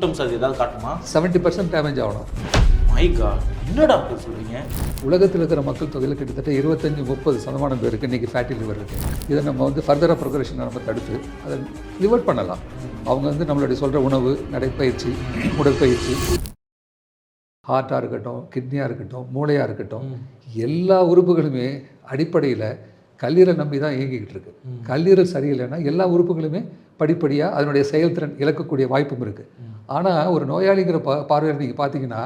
Symptoms அது ஏதாவது காட்டுமா? 70% டேமேஜ் ஆகணும். மை காட், என்ன டாக்டர் சொல்கிறீங்க? உலகத்தில் இருக்கிற மக்கள் தொகையில் கிட்டத்தட்ட 25-30% பேருக்கு இன்றைக்கி ஃபேட்டி லிவர் இருக்குது. இதை நம்ம வந்து ஃபர்தராக ப்ரோக்ரஷனை நம்ம தடுத்து அதை லிவர் பண்ணலாம். அவங்க வந்து நம்மளுடைய சொல்கிற உணவு, நடைப்பயிற்சி, உடற்பயிற்சி, ஹார்ட்டாக இருக்கட்டும், கிட்னியாக இருக்கட்டும், மூளையாக இருக்கட்டும், எல்லா உறுப்புகளுமே அடிப்படையில் கல்லீரல் நம்பி தான் இயங்கிக்கிட்டு இருக்கு. கல்லீரல் சரியில்லைன்னா எல்லா உறுப்புகளுமே படிப்படியாக அதனுடைய செயல்திறன் இழக்கக்கூடிய வாய்ப்பும் இருக்குது. ஆனால் ஒரு நோயாளிங்கிற பார்வையில் நீங்கள் பார்த்தீங்கன்னா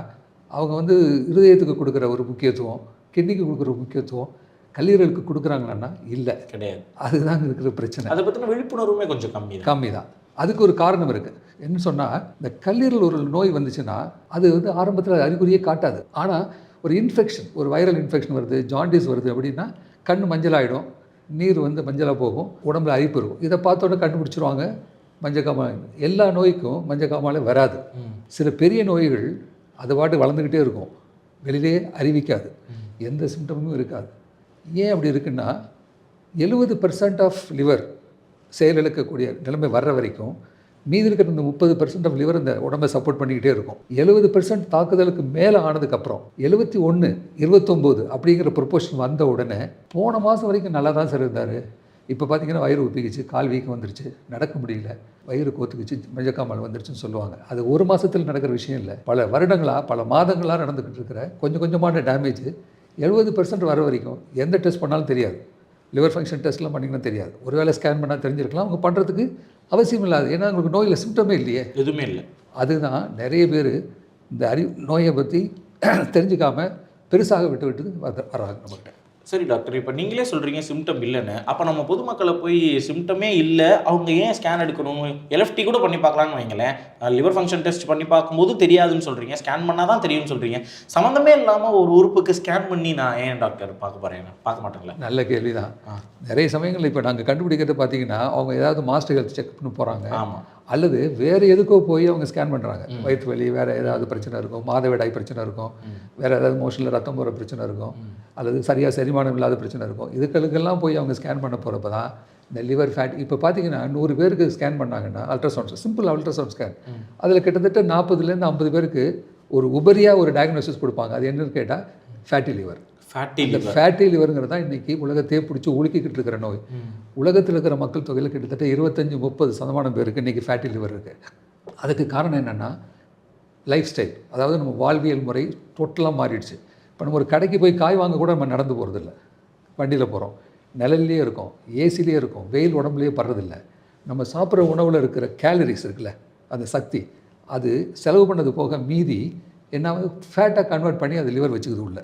அவங்க வந்து இருதயத்துக்கு கொடுக்குற ஒரு முக்கியத்துவம், கிட்னிக்கு கொடுக்குற முக்கியத்துவம் கல்லீரலுக்கு கொடுக்குறாங்களான்னா இல்லை, கிடையாது. அதுதான் இருக்கிற பிரச்சனை. அதை பற்றின விழிப்புணர்வுமே கொஞ்சம் கம்மி தான். அதுக்கு ஒரு காரணம் இருக்குது. என்ன சொன்னால், இந்த கல்லீரல் ஒரு நோய் வந்துச்சுன்னா அது வந்து ஆரம்பத்தில் அறிகுறியே காட்டாது. ஆனால் ஒரு இன்ஃபெக்ஷன், ஒரு வைரல் இன்ஃபெக்ஷன் வருது, ஜாண்டிஸ் வருது அப்படின்னா கண் மஞ்சளாகிடும், நீர் வந்து மஞ்சளாக போகும், உடம்புல அரிப்பு இருக்கும். இதை பார்த்தோன்னே கண்டுபிடிச்சிருவாங்க மஞ்சக்காமாலை. எல்லா நோய்க்கும் மஞ்சக்காமாலை வராது. சில பெரிய நோய்கள் அது பாட்டு வளர்ந்துக்கிட்டே இருக்கும், வெளியிலே அறிவிக்காது, எந்த சிம்டமும் இருக்காது. ஏன் அப்படி இருக்குன்னா 70% ஆஃப் லிவர் செயலிழக்கக்கூடிய நிலைமை வர்ற வரைக்கும் மீதி இருக்கிற இந்த 30% ஆஃப் லிவர் இந்த உடம்பை சப்போர்ட் பண்ணிக்கிட்டே இருக்கும். 70% தாக்குதலுக்கு மேலே ஆனதுக்கப்புறம் 71, 29 அப்படிங்கிற ப்ரொப்போர்ஷன் வந்த உடனே போன மாதம் வரைக்கும் நல்லா தான் சார் இருந்தார். இப்போ பார்த்தீங்கன்னா வயிறு உப்பிக்கிச்சு, கால் வீக்கம் வந்துருச்சு, நடக்க முடியல, வயிறு கோத்துக்குச்சு, மஞ்சக்காமல் வந்துருச்சுன்னு சொல்லுவாங்க. அது ஒரு மாதத்தில் நடக்கிற விஷயம் இல்லை, பல வருடங்களாக பல மாதங்களாக நடந்துக்கிட்டு இருக்கிற கொஞ்சம் கொஞ்சமான டேமேஜ் 70% வர வரைக்கும் எந்த டெஸ்ட் பண்ணாலும் தெரியாது. லிவர் ஃபங்க்ஷன் டெஸ்ட்லாம் பண்ணிங்கன்னா தெரியாது. ஒருவேளை ஸ்கேன் பண்ணால் தெரிஞ்சிருக்கலாம், அவங்க பண்ணுறதுக்கு அவசியம் இல்லாது. ஏன்னா அவங்களுக்கு நோயில் சிம்டமே இல்லையே, எதுவுமே இல்லை. அதுதான் நிறைய பேர் இந்த நோயை பற்றி தெரிஞ்சுக்காமல் பெருசாக விட்டு வர்றாங்க நம்மகிட்ட. சரி டாக்டர், இப்போ நீங்களே சொல்கிறீங்க சிம்டம் இல்லைன்னு. அப்போ நம்ம பொதுமக்களை போய் சிம்டமே இல்லை, அவங்க ஏன் ஸ்கேன் எடுக்கணும்? எல்எஃப்டி கூட பண்ணி பார்க்கலான்னு வைங்களேன். லிவர் ஃபங்க்ஷன் டெஸ்ட் பண்ணி பார்க்கும்போது தெரியாதுன்னு சொல்கிறீங்க, ஸ்கேன் பண்ணால் தான் தெரியும்னு சொல்கிறீங்க. சம்மந்தமே இல்லாமல் ஒரு உறுப்புக்கு ஸ்கேன் பண்ணி நான் ஏன் டாக்டர் பார்க்க போகிறேன்? பார்க்க மாட்டேங்களா? நல்ல கேள்வி தான். நிறைய சமயங்கள் இப்போ நாங்கள் கண்டுபிடிக்கிறது பார்த்தீங்கன்னா அவங்க ஏதாவது மாஸ்டர் ஹெல்த் செக் பண்ண போகிறாங்க. ஆமாம். அல்லது வேறு எதுக்கோ போய் அவங்க ஸ்கேன் பண்ணுறாங்க. வயிற்று வலி, வேறு ஏதாவது பிரச்சனை இருக்கும், மாதவிடாய் பிரச்சனை இருக்கும், வேறு ஏதாவது மோஷனில் ரத்தம் போகிற பிரச்சனை இருக்கும், அல்லது சரியாக செரிமானம் இல்லாத பிரச்சனை இருக்கும். இதுகளுக்கெல்லாம் போய் அவங்க ஸ்கேன் பண்ண போகிறப்ப தான் இந்த லிவர் ஃபேட். இப்போ பார்த்தீங்கன்னா 100 பேருக்கு ஸ்கேன் பண்ணாங்கன்னா அல்ட்ராசவுண்ட், சிம்பிள் அல்ட்ராசவுண்ட் ஸ்கேன், அதில் கிட்டத்தட்ட 40லேருந்து 50 பேருக்கு ஒரு உபரியாக ஒரு டயக்னோசிஸ் கொடுப்பாங்க. அது என்னன்னு கேட்டால் ஃபேட்டி லிவர். ஃபேட்டி லிவருங்கிறது தான் இன்றைக்கி உலகத்தையே பிடிச்சி உலுக்கிக்கிட்டு இருக்கிற நோய். உலகத்தில் இருக்கிற மக்கள் தொகையில் கிட்டத்தட்ட 25-30% பேருக்கு இன்றைக்கி ஃபேட்டி லிவர் இருக்குது. அதுக்கு காரணம் என்னென்னா லைஃப் ஸ்டைல், அதாவது நம்ம வாழ்வியல் முறை டோட்டலாக மாறிடுச்சு. இப்போ நம்ம ஒரு கடைக்கு போய் காய் வாங்க கூட நம்ம நடந்து போகிறதில்ல, வண்டியில் போகிறோம், நிழல்லையே இருக்கோம், ஏசிலேயே இருக்கோம், வெயில் உடம்புலையே படுறதில்ல. நம்ம சாப்பிட்ற உணவில் இருக்கிற கேலரிஸ் இருக்குல்ல, அந்த சக்தி, அது செலவு பண்ணது போக மீதி என்ன ஃபேட்டாக கன்வெர்ட் பண்ணி அது லிவர் வச்சுக்குது உள்ள.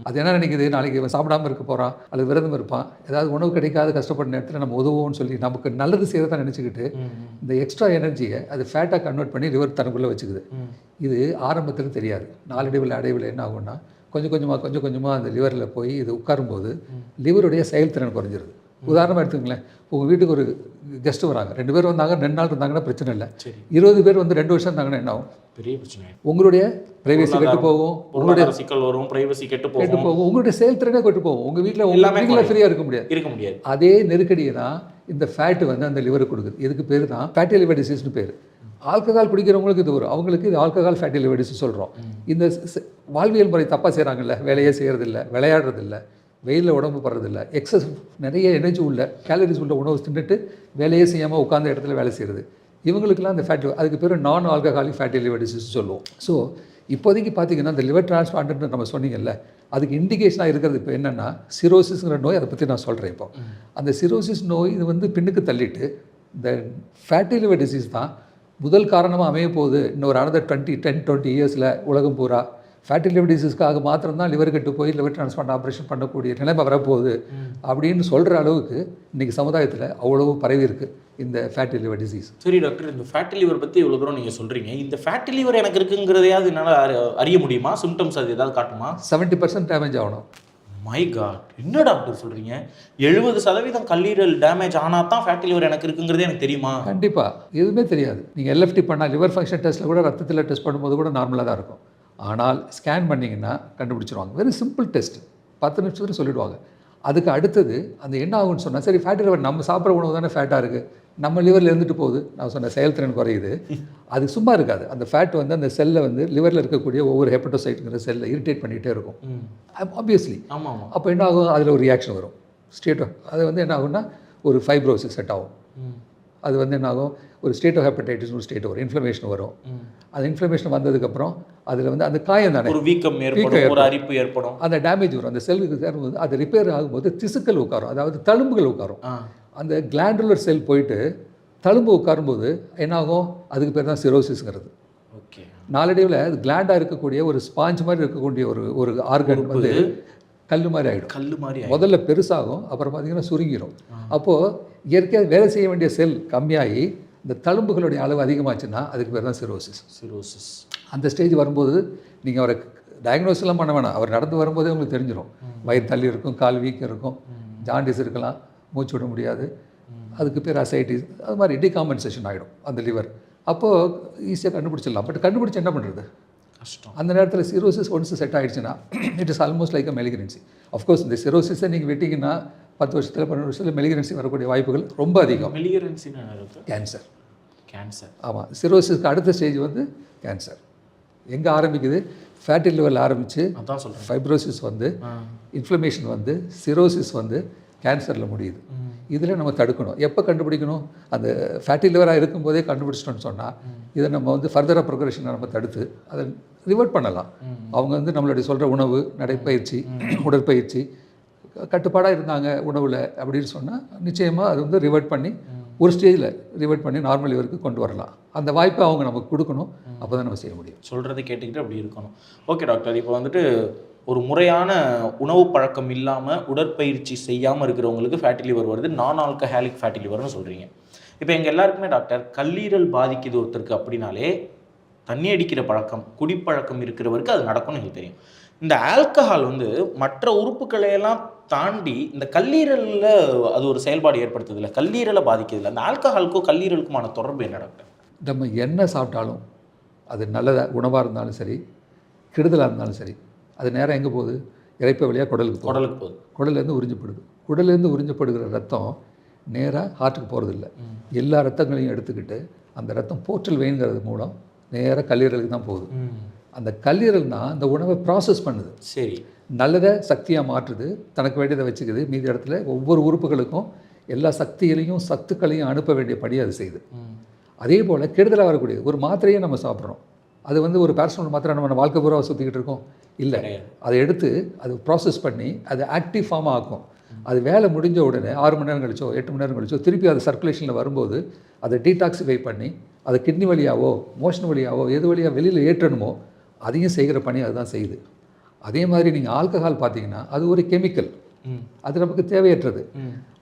அது என்ன நினைக்கிது, நாளைக்கு இவன் சாப்பிடாமல் இருக்க போகிறான் அல்லது விரதம் இருப்பான், ஏதாவது உணவு கிடைக்காத கஷ்டப்பட்ட நேரத்தில் நம்ம உதவுவோம்னு சொல்லி நமக்கு நல்லது செய்கிறதா நினச்சிக்கிட்டு இந்த எக்ஸ்ட்ரா எனர்ஜியை அது ஃபேட்டாக கன்வெர்ட் பண்ணி லிவர் தனக்குள்ளே வச்சுக்குது. இது ஆரம்பத்தில் தெரியாது. நாளடைவில் அடைவில் என்ன ஆகும்னா கொஞ்சம் கொஞ்சமாக அந்த லிவரில் போய் இது உட்காரும்போது லிவருடைய செயல்திறன் குறைஞ்சிருது. உதாரணமாக எடுத்துங்களேன், உங்கள் வீட்டுக்கு ஒரு கெஸ்ட்டு வராங்க, 2 பேர் வந்தாங்க, 2 நாள் இருந்தாங்கன்னா பிரச்சனை இல்லை. 20 பேர் வந்து 2 வருஷம் இருந்தாங்கன்னா என்ன ஆகும்? பெரிய பிரச்சனை. உங்களுடைய பிரைவசி கெட்டு போகும், உங்களுடைய சிக்கல் வரும், பிரைவசி கெட்டு போகும், உங்களுடைய செயல்திறனே கெட்டு போகும். உங்கள் வீட்டில் உங்களால் ஃப்ரீயாக இருக்க முடியாது. அதே நெருக்கடியை தான் இந்த ஃபேட்டு வந்து அந்த லிவருக்கு கொடுக்குது. இதுக்கு பேர் தான் ஃபேட்டி லிவர் டிசீஸ்னு பேர். ஆல்கஹால் குடிக்கிறவங்களுக்கு இது வரும், அவங்களுக்கு இது ஆல்கஹால் ஃபேட்டி லிவர் டிசீஸ் சொல்கிறோம். இந்த வாழ்வியல் முறை தப்பாக செய்கிறாங்கல்ல, வேலையே செய்கிறதில்ல, விளையாடுறதில்ல, வெயிலில் உடம்பு படுறதில்ல, எக்ஸஸ் நிறைய எனர்ஜி உள்ள கேலரிஸ் உள்ள உணவு தின்னுட்டு வேலையே செய்யாமல் உட்காந்த இடத்துல வேலை செய்கிறது, இவங்களுக்குலாம் அந்த ஃபேட்டி, அதுக்கு பேர் நான் ஆல்கஹாலிக் ஃபேட்டி லிவர் டிசீஸ் சொல்லுவோம். ஸோ இப்போதைக்கு பார்த்தீங்கன்னா இந்த லிவர் டிரான்ஸ்பிளான்ட்னு நம்ம சொன்னீங்கல்ல, அதுக்கு இண்டிகேஷனாக இருக்கிறது இப்போ என்னென்னா சிரோசிஸ்ங்கிற நோய். அதை பற்றி நான் சொல்கிறேன். இப்போ அந்த சிரோசிஸ் நோய் இது வந்து பின்னுக்கு தள்ளிட்டு இந்த ஃபேட்டி லிவர் டிசீஸ் தான் முதல் காரணமாக அமைய போகுது. இன்னொரு அனதர் 10-20 இயர்ஸில் உலகம் பூரா ஃபேட்டி லிவர் டிசீஸ்க்காக மாத்திரம்தான் லிவர் கட்டு போய் லிவர் டிரான்ஸ்பிளான்ட் ஆப்ரேஷன் பண்ணக்கூடிய நிலைமை வரப்போகுது அப்படின்னு சொல்கிற அளவுக்கு இன்றைக்கி சமுதாயத்தில் அவ்வளவு பரவி இருக்குது இந்த ஃபேட்டி லிவர் டிசீஸ். சரி டாக்டர், இந்த ஃபேட்டி லிவர் பற்றி இவ்வளோ தூரம் நீங்கள் சொல்கிறீங்க. இந்த ஃபேட்டி லிவர் எனக்கு இருக்குங்கிறதையாவது என்னால் அறிய முடியுமா? சிம்டம்ஸ் அது ஏதாவது காட்டுமா? 70% டேமேஜ் ஆகணும். மை காட், என்ன டாக்டர் சொல்கிறீங்க? 70% கல்லீரல் டேமேஜ் ஆனால் தான் ஃபேட்டி லிவர் எனக்கு இருக்குங்கிறதே எனக்கு தெரியுமா? கண்டிப்பாக எதுவுமே தெரியாது. நீங்கள் எல்எஃப்டி பண்ணால் லிவர் ஃபங்க்ஷன் டெஸ்ட்டில் கூட ரத்தத்தில் டெஸ்ட் பண்ணும்போது கூட நார்மலாக தான் இருக்கும். ஆனால் ஸ்கேன் பண்ணிங்கன்னா கண்டுபிடிச்சிருவாங்க. வெரி சிம்பிள் டெஸ்ட், 10 நிமிஷத்தில் சொல்லிவிடுவாங்க. அதுக்கு அடுத்தது அந்த என்ன ஆகும்னு சொன்னால், சரி ஃபேட்டி லிவர் நம்ம சாப்பிட்ற உணவு தானே ஃபேட்டாக இருக்குது, நம்ம லிவரில் இருந்துட்டு போகுது, நான் சொன்ன செயல்திறன் குறையுது. அது சும்மா இருக்காது. அந்த ஃபேட் வந்து அந்த செல்லை வந்து லிவரில் இருக்கக்கூடிய ஒவ்வொரு ஹெப்படோசைட்டுங்கிற செல்லை இரிட்டேட் பண்ணிகிட்டே இருக்கும் ஆப்வியஸ்லி. ஆமாம் ஆமாம். அப்போ என்ன ஆகும், அதில் ஒரு ரியாக்ஷன் வரும் ஸ்டேட். அது வந்து என்ன ஆகும்னா ஒரு ஃபைப்ரோசிஸ் செட் ஆகும். அது வந்து என்ன ஆகும், ஒரு ஸ்டேட் ஆஃப் ஹெப்படைட்டிஸ் ஒரு ஸ்டேட் வரும், இன்ஃப்ளமேஷன் வரும். அது இன்ஃப்ளமேஷன் வந்ததுக்கப்புறம் அதில் வந்து அந்த காயம் தானே, ஒரு வீக்கம் ஏற்படும், ஒரு அரிப்பு ஏற்படும், அந்த டேமேஜ் வரும். அந்த செல்லுக்கு சேரும்போது அது ரிப்பேர் ஆகும்போது திசுக்கள் உட்காரும், அதாவது தழும்புகள் உட்காரும். அந்த கிளாண்டுலர் செல் போயிட்டு தழும்பு உட்காரும்போது என்னாகும், அதுக்கு பேர் தான் சிரோசிஸ்ங்கிறது. ஓகே. நாளடைவில் அது கிளாண்டாக இருக்கக்கூடிய ஒரு ஸ்பாஞ்ச் மாதிரி இருக்கக்கூடிய ஒரு ஆர்கன் வந்து கல் மாதிரி ஆகிடும். கல் மாதிரி முதல்ல பெருசாகும், அப்புறம் பார்த்தீங்கன்னா சுருங்கிடும். அப்போது இயற்கையாக வேலை செய்ய வேண்டிய செல் கம்மியாகி இந்த தழும்புகளுடைய அளவு அதிகமாச்சுன்னா அதுக்கு பேர் தான் சிரோசிஸ். அந்த ஸ்டேஜ் வரும்போது நீங்கள் அவரை டயக்னோஸ்லாம் பண்ண வேணாம், அவர் நடந்து வரும்போதே உங்களுக்கு தெரிஞ்சிடும். வயிறு தள்ளி இருக்கும், கால் வீக்கம் இருக்கும், ஜாண்டிஸ் இருக்கலாம், மூச்சு விட முடியாது, அதுக்கு பேர் அசைட்டிஸ், அது மாதிரி டிகாம்பன்சேஷன் ஆகிடும் அந்த லிவர். அப்போது ஈஸியாக கண்டுபிடிச்சிடலாம். பட் கண்டுபிடிச்சி என்ன பண்ணுறது, கஷ்டம். அந்த நேரத்தில் சிரோசிஸ் ஒன்ஸ் செட் ஆகிடுச்சுன்னா it is almost like a malignancy. Of course இந்த சிரோசிஸை நீங்கள் விட்டிங்கன்னா 10 வருஷத்தில் 12 வருஷத்தில் மெலிகினன்சி வரக்கூடிய வாய்ப்புகள் ரொம்ப அதிகம். கேன்சர். ஆமாம், சிரோசிஸ்க்கு அடுத்த ஸ்டேஜ் வந்து கேன்சர். எங்கே ஆரம்பிக்குது, ஃபேட்டி லிவரில் ஆரம்பித்து ஃபைப்ரோசிஸ் வந்து இன்ஃப்ளமேஷன் வந்து சிரோசிஸ் வந்து கேன்சரில் முடியுது. இதில் நம்ம தடுக்கணும். எப்போ கண்டுபிடிக்கணும், அந்த ஃபேட்டி லிவராக இருக்கும்போதே கண்டுபிடிச்சிட்டோன்னு சொன்னால் இதை நம்ம வந்து ஃபர்தராக ப்ரோக்ரஷனை நம்ம தடுத்து அதை ரிவர்ட் பண்ணலாம். அவங்க வந்து நம்மளுடைய சொல்கிற உணவு, நடைப்பயிற்சி, உடற்பயிற்சி, கட்டுப்பாடாக இருந்தாங்க உணவில் அப்படின்னு சொன்னால் நிச்சயமாக அது வந்து ரிவர்ட் பண்ணி ஒரு ஸ்டேஜில் ரிவர்ட் பண்ணி நார்மல் லிவருக்கு கொண்டு வரலாம். அந்த வாய்ப்பை அவங்க நமக்கு கொடுக்கணும், அப்போ தான் நம்ம செய்ய முடியும். சொல்கிறத கேட்டுக்கிட்டு அப்படி இருக்கணும். ஓகே டாக்டர், இப்போ வந்துட்டு ஒரு முறையான உணவு பழக்கம் இல்லாமல் உடற்பயிற்சி செய்யாமல் இருக்கிறவங்களுக்கு ஃபேட்டி லிவர் வருது, நான் ஆல்கஹாலிக் ஃபேட்டி லிவர்னு சொல்கிறீங்க. இப்போ எங்கள் எல்லாருக்குமே டாக்டர் கல்லீரல் பாதிக்குது ஒருத்தருக்கு அப்படின்னாலே தண்ணி அடிக்கிற பழக்கம், குடிப்பழக்கம் இருக்கிறவருக்கு அது நடக்கும்னு எனக்கு தெரியும். இந்த ஆல்கஹால் வந்து மற்ற உறுப்புகளையெல்லாம் தாண்டி இந்த கல்லீரலில் அது ஒரு செயல்பாடு ஏற்படுத்துதில்ல, கல்லீரலை பாதிக்கிறதில்ல. அந்த ஆல்கஹாலுக்கும் கல்லீரலுக்குமான தொடர்பு என்ன டாக்டர்? நம்ம என்ன சாப்பிட்டாலும் அது நல்லதாக உணவாக இருந்தாலும் சரி, கெடுதலாக இருந்தாலும் சரி, அது நேரம் எங்கே போகுது, இறைப்பை வழியாக குடலுக்கு போகுது. குடலேருந்து உறிஞ்சப்படுது. குடலேருந்து உறிஞ்சப்படுகிற ரத்தம் நேராக ஹார்ட்டுக்கு போகிறதில்ல. எல்லா ரத்தங்களையும் எடுத்துக்கிட்டு அந்த ரத்தம் போர்ட்டல் வெயின்கிறது மூலம் நேராக கல்லீரலுக்கு தான் போகுது. அந்த கல்லீரல் தான் அந்த உணவை ப்ராசஸ் பண்ணுது. சரி, நல்லதை சக்தியாக மாற்றுது, தனக்கு வேண்டியதை வச்சுக்குது. மீதி இடத்துல ஒவ்வொரு உறுப்புகளுக்கும் எல்லா சக்திகளையும் சத்துக்களையும் அனுப்ப வேண்டிய படி அது செய்யுது. அதே போல் கெடுதலாக வரக்கூடியது ஒரு மாத்திரையே நம்ம சாப்பிட்றோம், அது வந்து ஒரு பேரசிட்டமால் மாத்திரை நம்ம வாழ்க்கை பூராக சுற்றிக்கிட்டு இருக்கோம் இல்லை, அதை எடுத்து அது ப்ராசஸ் பண்ணி அது ஆக்டிவ் ஃபார்மாக ஆக்கும். அது வேலை முடிஞ்ச உடனே 6 மணி நேரம் கழிச்சோ 8 மணி நேரம் கழிச்சோ திருப்பி அது சர்க்குலேஷனில் வரும்போது அதை டீடாக்சிஃபை பண்ணி அதை கிட்னி வழியாவோ மோஷன் வழியாவோ எது வழியாக வெளியில் ஏற்றணுமோ அதையும் செய்கிற பணி அதுதான் செய்யுது. அதே மாதிரி நீங்கள் ஆல்கஹால் பார்த்தீங்கன்னா அது ஒரு கெமிக்கல், அது நமக்கு தேவையற்றது.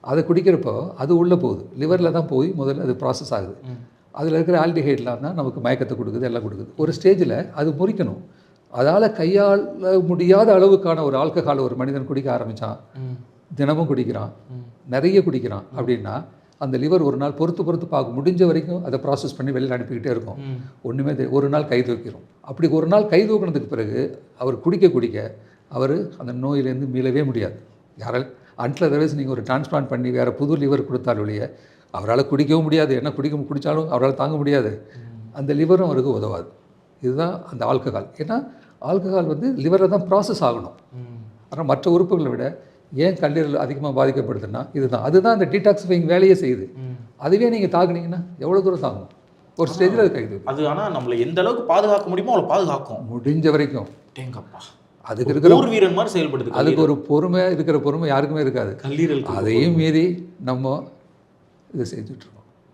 அதை குடிக்கிறப்போ அது உள்ளே போகுது, லிவரில் தான் போய் முதல்ல அது ப்ராசஸ் ஆகுது. அதில் இருக்கிற ஆல்டிஹைட்லாம் தான் நமக்கு மயக்கத்தை கொடுக்குது, எல்லாம் கொடுக்குது. ஒரு ஸ்டேஜில் அது முறிக்கணும். அதால் கையாள முடியாத அளவுக்கான ஒரு ஆல்கஹால் ஒரு மனிதன் குடிக்க ஆரம்பித்தான், தினமும் குடிக்கிறான், நிறைய குடிக்கிறான் அப்படின்னா அந்த லிவர் ஒரு நாள் பொறுத்து பார்க்க முடிஞ்ச வரைக்கும் அதை ப்ராசஸ் பண்ணி வெளியில் அனுப்பிக்கிட்டே இருக்கும். ஒன்றுமே ஒரு நாள் கை தூக்கிறோம். அப்படி ஒரு நாள் கை தூக்கினதுக்கு பிறகு அவர் குடிக்க அவர் அந்த நோயிலேருந்து மீளவே முடியாது. யாரால் அன்டில் அதர்வைஸ் நீங்கள் ஒரு டிரான்ஸ்பிளான்ட் பண்ணி வேறு புது லிவர் கொடுத்தாலும் ஒழிய அவரால் குடிக்கவும் முடியாது, என்ன குடித்தாலும் அவரால் தாங்க முடியாது, அந்த லிவரும் அவருக்கு உதவாது. இதுதான் அந்த ஆல்கஹால். ஏன்னா ஆல்கஹால் வந்து லிவரில் தான் ப்ராசஸ் ஆகணும். ஆனால் மற்ற உறுப்புகளை விட ஏன் கல்லீரல் அதிகமாக பாதிக்கப்படுதுன்னா அதுதான் அந்த டீடாக்சிஃபைங் வேலையே செய்யுது. அதுவே நீங்கள் தாக்குனீங்கன்னா எவ்வளோ தூரம் தாங்கும், ஒரு ஸ்டேஜில் அது கைது. அது ஆனால் நம்மளை எந்த அளவுக்கு பாதுகாக்க முடியுமோ அவ்வளோ பாதுகாக்கும், முடிஞ்ச வரைக்கும். தேங்கப்பா, அதுக்கு இருக்கிற ஒரு வீரன் மாதிரி செயல்படுது. அதுக்கு ஒரு பொறுமை யாருக்குமே இருக்காது. கல்லீரல் அதையும் மீறி நம்ம இதை செஞ்சுட்ருக்கோம்.